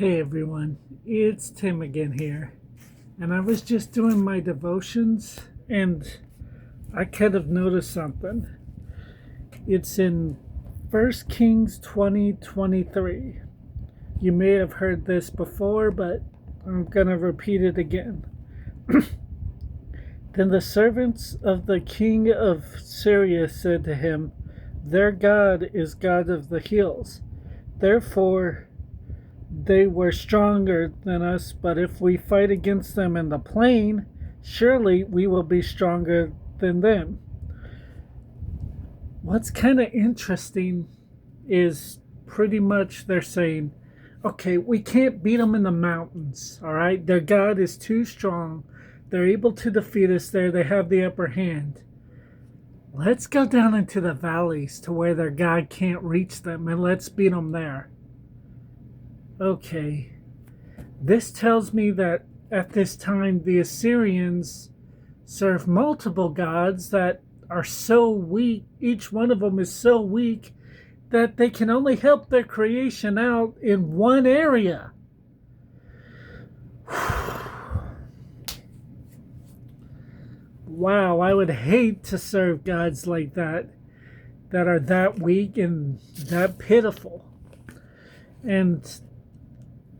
Hey everyone, it's Tim again here. And I was just doing my devotions and I kind of noticed something. It's in 1 Kings 20:23. You may have heard this before, but I'm going to repeat it again. Then the servants of the king of Syria said to him, "Their God is God of the hills. Therefore, they were stronger than us, but if we fight against them in the plain, surely we will be stronger than them." What's kind of interesting is pretty much they're saying, okay, we can't beat them in the mountains, all right? Their God is too strong. They're able to defeat us there. They have the upper hand. Let's go down into the valleys to where their God can't reach them and let's beat them there. Okay, this tells me that at this time the Assyrians serve multiple gods that are so weak, each one of them is so weak that they can only help their creation out in one area. Wow, I would hate to serve gods like that are that weak and that pitiful. And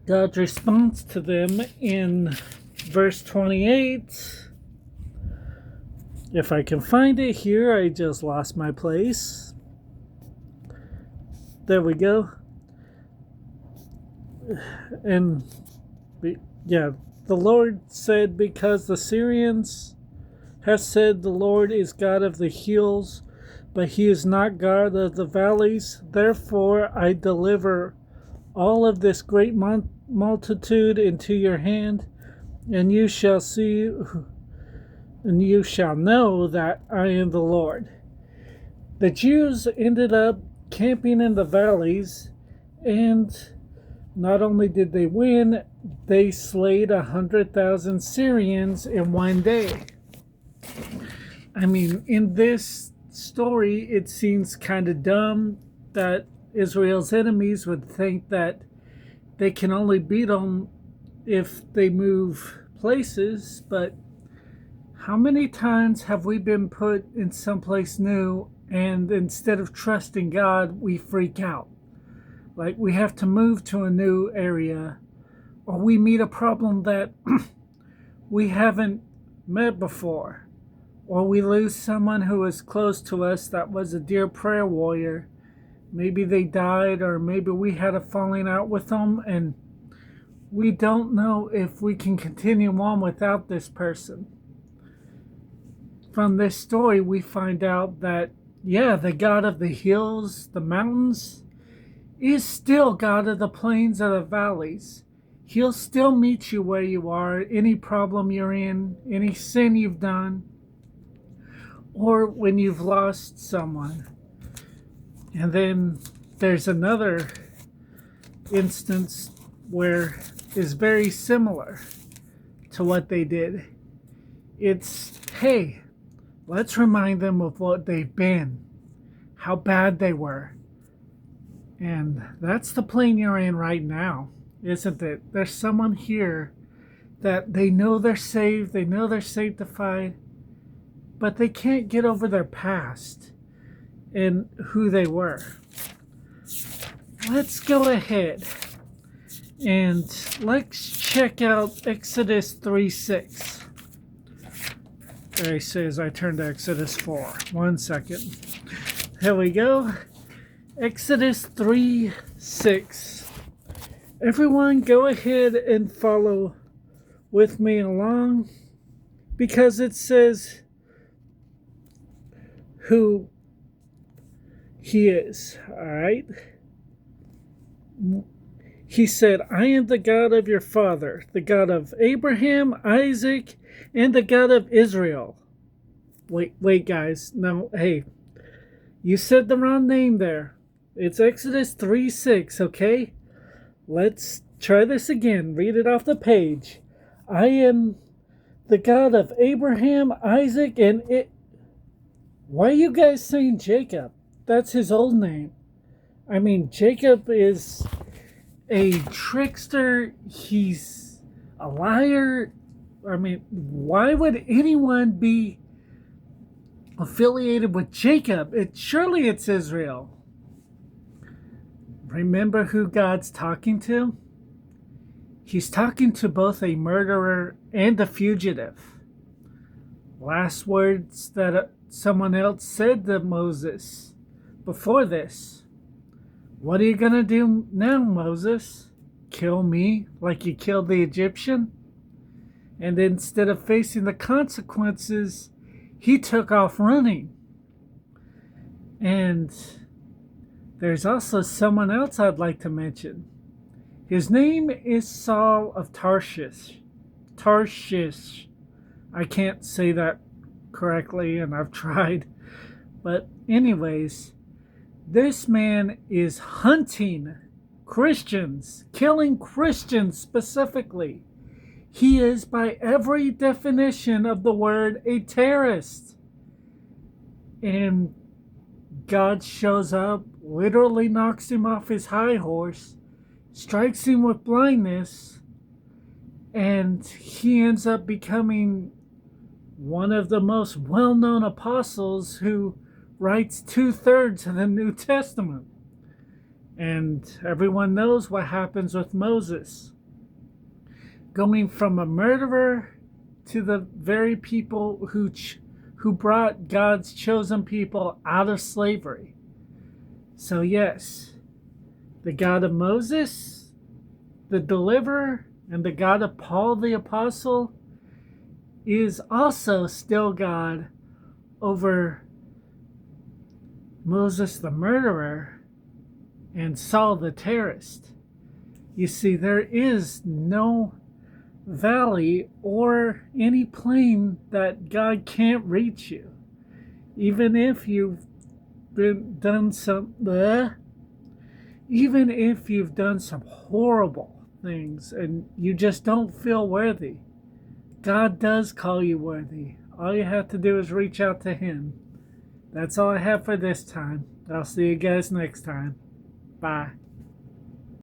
God's response to them in verse 28. If I can find it here, I just lost my place. There we go. And yeah, the Lord said, because the Syrians have said the Lord is God of the hills, but he is not God of the valleys, therefore I deliver all of this great multitude into your hand, and you shall see, and you shall know that I am the Lord. The Jews ended up camping in the valleys, and not only did they win, they slayed 100,000 Syrians in one day. I mean, in this story, it seems kind of dumb that Israel's enemies would think that they can only beat them if they move places, but how many times have we been put in someplace new and instead of trusting God, we freak out? Like we have to move to a new area, or we meet a problem that we haven't met before, or we lose someone who is close to us that was a dear prayer warrior. Maybe they died, or maybe we had a falling out with them, and we don't know if we can continue on without this person. From this story, we find out that, yeah, the God of the hills, the mountains, is still God of the plains and the valleys. He'll still meet you where you are, any problem you're in, any sin you've done, or when you've lost someone. And then there's another instance where it's very similar to what they did. It's, hey, let's remind them of what they've been, how bad they were. And that's the plane you're in right now, isn't it? There's someone here that they know they're saved, they know they're sanctified, but they can't get over their past and who they were. Let's go ahead and let's check out Exodus 3:6. There he says, I turned to Exodus 4. 1 second. Here we go. Exodus 3:6. Everyone go ahead and follow with me along, because it says who he is. All right. He said, I am the God of your father, the God of Abraham, Isaac, and the God of Israel. Wait, guys. No, hey, you said the wrong name there. It's Exodus 3:6, okay? Let's try this again. Read it off the page. I am the God of Abraham, Isaac, and it. Why are you guys saying Jacob? That's his old name. I mean, Jacob is a trickster. He's a liar. I mean, why would anyone be affiliated with Jacob? Surely it's Israel. Remember who God's talking to? He's talking to both a murderer and a fugitive. Last words that someone else said to Moses before this. What are you going to do now, Moses? Kill me like you killed the Egyptian? And instead of facing the consequences, he took off running. And there's also someone else I'd like to mention. His name is Saul of Tarshish. Tarshish. I can't say that correctly, and I've tried. But anyways, this man is hunting Christians, killing Christians specifically. He is, by every definition of the word, a terrorist. And God shows up, literally knocks him off his high horse, strikes him with blindness, and he ends up becoming one of the most well-known apostles who writes 2/3 of the New Testament. And everyone knows what happens with Moses. Going from a murderer to the very people who brought God's chosen people out of slavery. So yes, the God of Moses, the deliverer, and the God of Paul the apostle is also still God over Moses the murderer and Saul the terrorist. You see, there is no valley or any plain that God can't reach you. Even if you've done some horrible things and you just don't feel worthy, God does call you worthy. All you have to do is reach out to him. That's all I have for this time. I'll see you guys next time. Bye.